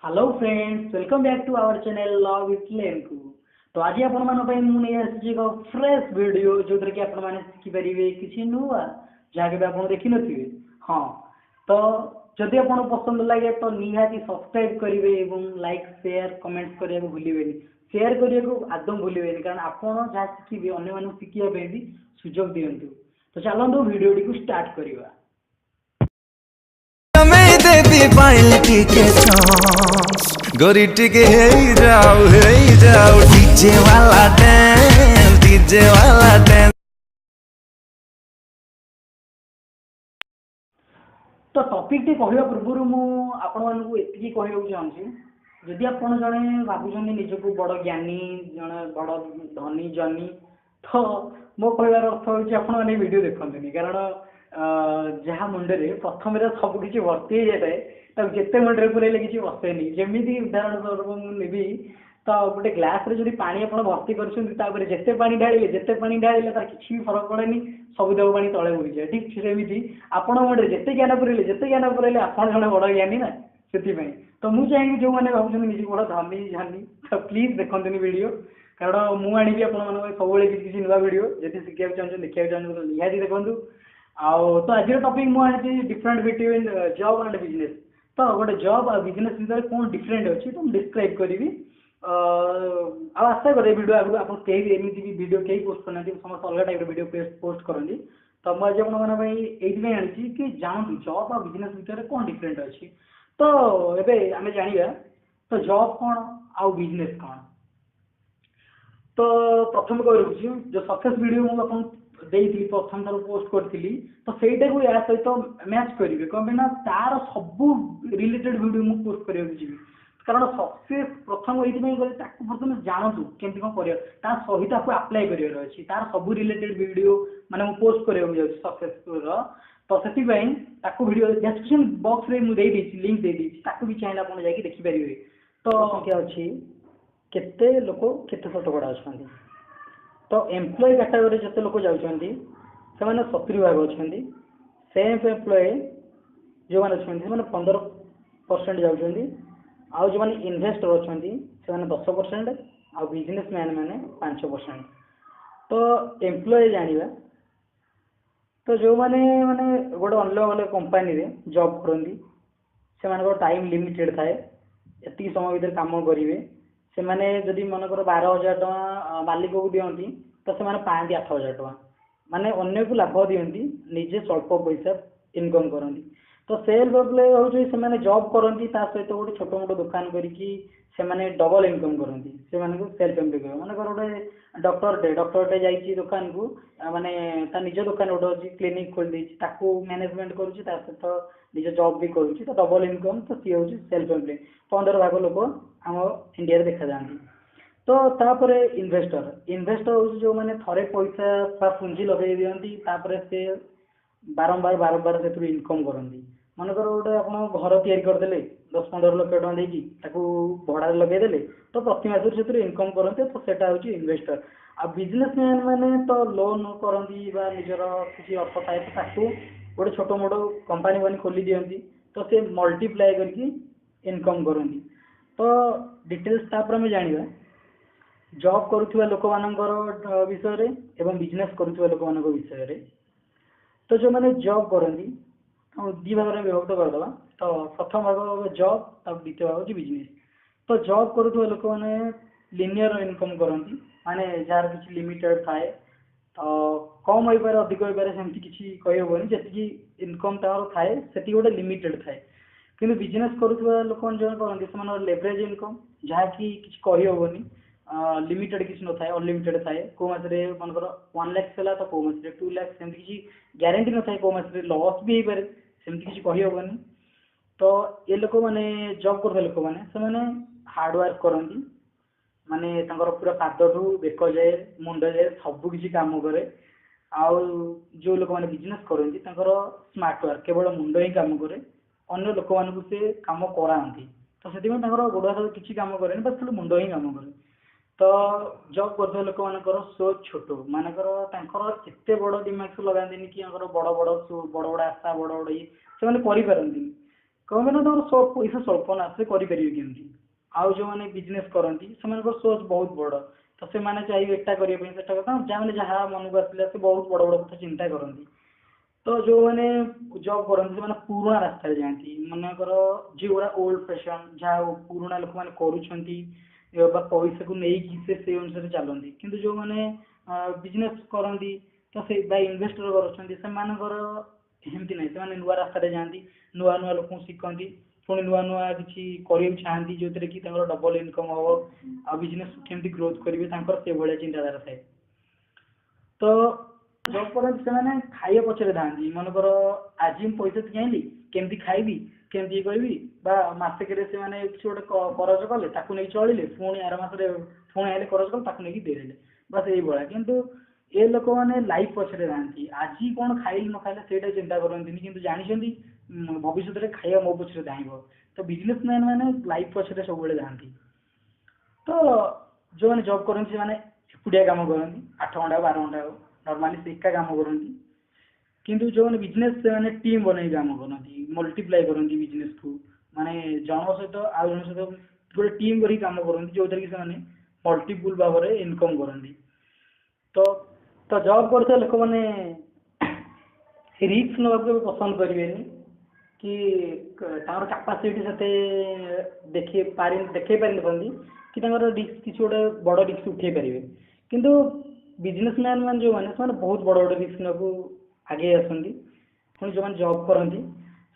Hello friends, welcome back to our channel love with लेंकू। तो आज आपण मान पई मु नै आसी एक फ्रेश वीडियो जो कि आपण माने सिखि परिबे किछि नुवा जाके आपण देखि नथिबे। हां, तो जदि आपण पसंद लागे तो निहाती सब्सक्राइब करिवे एवं लाइक शेयर कमेंट करिया को भूलिबेनी। शेयर करिया को आदम भूलिबेनी कारण आपण जा सिखिबे अन्य मानु सिखिया पे भी सुजोग दियंतु। तो चलंतु वीडियो को स्टार्ट करिवा। गोरी टिके जाओ डीजे वाला डांस। तो टॉपिक टी कहवा पूर्व मुझे कहूँ चाहूँगी जदि आप जड़े भावुं निजक बड़ ज्ञानी जड़े बड़ धनी जनी तो मो कहबार अर्थ हूँ आपने वीडियो देखते कारण जहाँ मुंडे प्रथम सबकि भर्ती हो जाए जिते मुंडे पुरेले किसी बसेनी जमी उदाहरण स्वरूप मुझे तो गोटे ग्लास रे जो पानी आप भर्ती कर जिते पानी ढाड़े तार किसी भी फरक पड़ेनी सबुदाक पानी तले बुड़ी जाए। ठीक सेमती आपण मुंडे जिते ज्ञान पुरेले आप जड़े बड़ ज्ञानी ना से तो मुझे चाहिए जो मैंने भावुं निजी बड़ धनी झानी तो प्लीज देखते वीडियो कारण मुझे आनी सब किसी नुआ वीडियो जैसे शिखा चाहते देखा चाहते निहाती देखूँ। आउ तो आज टॉपिक मुझे different between job and business. तो गोटे जॉब और बिजनेस भितर कौन डिफरेंट अच्छी तो डिस्क्राइब करी आशा करे वीडियो आगे आप एमती भी वीडियो कहीं पोस्ट करना समस्त अलग टाइप वीडियो पोस्ट करती। तो मुझे आपई आनी कि जानतु जॉब और बिजनेस भितर कौन डिफरेंट अच्छी। तो ये आम जाना तो जॉब कौन आउ बिजनेस कौन। तो प्रथम कह रखी जो सक्सेस वीडियो मुझे प्रथम थर पोस्ट करी तो सहीटा को या सहित मैच करेंगे कौन ना तार सब रिलेटेड वीडियो मुझे पोस्ट करने जी कारण सक्सेस प्रथम ये प्रथम जानतु केमती कौन कर सहित आपको आप्लाय कर तार सब रिलेटेड वीडियो माने पोस्ट करने सक्सेस तो से वीडियो डिस्क्रिप्शन बॉक्स रे मुझे लिंक दे भी चाहिए आप देखिपारे। तो संख्या अच्छी केते लोक केते शतकड़ा अच्छा तो एम्प्लॉय कैटेगरी जिते लोक जाऊँगी से 70% अच्छा सेल्फ एम्प्लॉय जो मैंने अच्छा 15% जाऊँगी आउ जो मैंने इन्वेस्टर अच्छा से 10% आ बिजनेस मैन मैंने 5%। तो एम्प्लॉय जाना तो जो मैंने माने गोटे अलग अलग कंपनी रे जॉब करती से टाइम लिमिटेड थाए एति समय भर काम करेंगे से माने जदि मनकर 12,000 टका मालिक को दियंती तो से माने पाती 8,000 टका माने अन्य को लाभ दियंती निजे स्वल्प पैसा इनकम करती। तो सेल्फ एम्प्लॉय होची से माने जॉब करती सहित गोटे छोट मोट दुकान करिकी से माने डबल इनकम करती से माने सेल्फ एम्प्लॉय माने गोटे डॉक्टरटे जाइए दुकान को माने ता निज दुकान गोटे अच्छी क्लिनिक खोल देछि ताकू मैनेजमेंट करुच्ची सहित निज जॉब भी करुच्ची तो डबल इनकम तो सी हूँ सेल्फ एम्प्लॉय 15 भाग लोक आम इंडिया देखा जाती। तो तापर इन्वेस्टर हूँ जो मैंने थरे पैसा पुंजी लगे दिखती से बारंबार से इनकम करती मनकर गोटे आप घर या करदे 10-15 लाख टका देकी भड़ा लगेदे तो प्रति मास से इनकम करते तो सेटा हूँ इन्वेस्टर। आ बिजनेसमैन मैंने तो लोन करती निजर किसी अर्थ थाए तो गोटे छोट मोट कंपानी मैंने खोली दिखती तो से मल्टीप्लाए करके इनकम करती। तो डिटेल्स आम जाना जॉब करुवा लोक मानकर विषय एवं बिजनेस करुवा लोक मान विषय। तो जो मैंने जॉब करती दी भाग में विभक्त करदे तो प्रथम भाग जॉब तब द्वितीय भाग बिजनेस। तो जॉब करुवा लोक मैंने लिनियर इनकम करती माने जार किसी लिमिटेड थाए तो कम हो पारे अधिक हो पारे सेमती किसी कहबनी जी इनकम तार थाए से गोटे लिमिटेड थाए कि बिजनेस करुवा लोक जो करते से लेवरेज इनकम जहाँकि किसी कहबनी लिमिटेड किसी न थाए अनलिमिटेड थाए को मासरे मनकर 1 लाख चला तो को मासरे 2 लाख सेमती किसी ग्यारंटी न थाए को मासरे लॉस भी हो पारे सेमती किसी कहबनी। तो ये लोक मैंने जॉब कर लोक मैंने से हार्डवर्क करती माने पूरा पाद ठू बेक जाए मुंड जाए सबकि कम कै आउ जो लोक मैंने बिजनेस करती स्मार्ट वर्क केवल मुंड ही कम कै अन्य लोक मानू से कम कराती तो से गोड़ हाथ किसी कम कैनि बस खाली मुंड ही कम कै। तो जॉब कर लोक मानकर सोच छोट मानकर एत बड़ दिमाग से लगाती कि बड़ बड़ बड़ बड़ आशा बड़ बड़ ये से कौन ना पैसा स्वल्प ना से करें आउ जो मैंने बिजनेस करती से सोर्स बहुत बड़ तो से चाहिए एटा करने जहाँ जहाँ मन को आसला से बहुत बड़ बड़ कथा चिंता करती तो जो मैंने जॉब करती से पुराणा रास्ता जाती मनकर जो गुड़ा ओल्ड फैशन जहाँ पुराणा लोक मैंने कर पैसा को लेकिन से अनुसार चलती किंतु जो मैंने बिजनेस करती तो से इन्वेस्टर करमती ना से नुआ रास्ता जाती नुआ नुआ लोक शिखती पुणी नुआ नुआ किसी कर चाहती जो कि डबल इनकम हम आ बिजनेस केमती ग्रोथ करेंगे से भाया चिंताधारा थाए तो जॉब करते से खाइबा पचर था मनकर आज पैसा चाहली केमती खाइबी केमती करी मसेक से किसी गोटे करज कले नहीं चलिए पुणी आर मसरे पुणी आए करज कले नहीं देदेले बस ये भाया किंतु ये लोक मैंने लाइफ पचर था आज कौन खाइल न खाइले से चिंता करती कि जानते भविष्य में खाइबा मो पचर धाइब तो बिजनेसमैन मैंने लाइफ पचर सब जाती तो जो मैंने जॉब करती से एकुटिया काम करती 8 घंटा 12 घंटा नॉर्मली से एका काम करती किंतु जो मैंने बिजनेस से मैंने टीम बनई काम करती मल्टीप्लाई करती बिजनेस को माने जन सहित आउ जन सहित गोटे टीम करी काम करती जो कि से मल्टीपुल भाव में इनकम करती तो जॉब करते लोक मैंने रिस्क ना पसंद करेंगे कि कैपेसिटी से देखी पारे कि रिस्क किसी गोटे बड़ रिस्क उठे पारे किंतु बिजनेसमैन मान जो मैंने बहुत बड़ बड़ रिस्क ना आगे आसती पुणी जो मैंने जॉब करती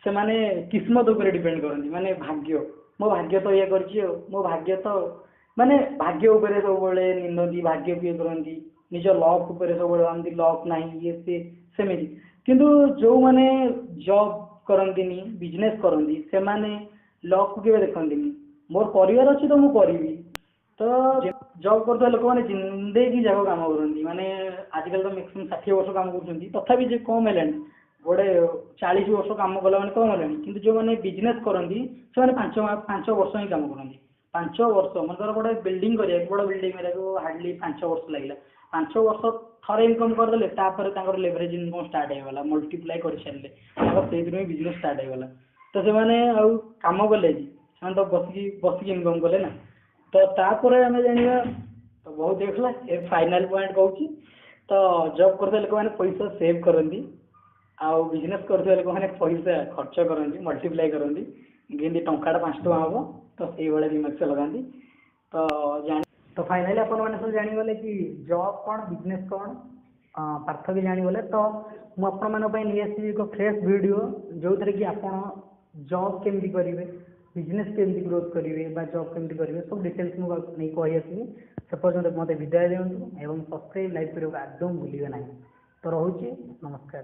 से माने किस्मत उपर डिपेंड करती माने भाग्य मो भाग्य तो ये कर मो भाग्य तो माने भाग्य उपर सब निंदती भाग्य को ये करती निज लक उपर सब आमती लक ना ये सी सेमती किंतु जो मैंने जॉब करती बिजनेस करती से लक को देखती मोर परिवार अच्छी तो मुझे करी तो जॉब करता लोक मैंने जिंदगी जाक काम करती माने आजिकल तो मैक्सिमम 60 वर्ष काम करते तथापि जो कम है गोटे 40 वर्ष काम कला मैंने कम है कि जो मैंने बिजनेस करती से 5 वर्ष ही काम करती 5 वर्ष मतलब गोटे बिल्डिंग करा बड़ बिल्डिंग हार्डली 5 वर्ष लगे 5 वर्ष थरे इनकम करदे लेवरेज इनकम स्टार्ट होगा मल्टीप्लाई कर सारे से बिजनेस स्टार्ट होगा तो से कम कले तो बसिक इनकम कले ना तो तापर आम जाना तो बहुत देखला ए फाइनाल पॉइंट कहूँ तो जॉब करते लोक मैंने पैसा सेव करती आउ बिजनेस करते लोक मैंने पैसा खर्च करती मल्टीप्लाई करती केमती टंका 5 टका हम तो से भाया दिमाग से लगाती तो जान तो फाइनाली अपन मैंने सब जानीगले कि जॉब कौन बिजनेस कौन पार्थक्य जानीगले तो मुझे नहीं एक फ्रेश वीडियो जो थे कि आप जॉब केमती करेंगे बिजनेस केमती ग्रोथ करेंगे जॉब केमती करेंगे सब डिटेल्स मुझे नहीं कही आसमी से पर्यटन मत विदाय दिंतु एवं सब्सक्राइब लाइक करने को एकदम भूलिए ना तो रोचे नमस्कार।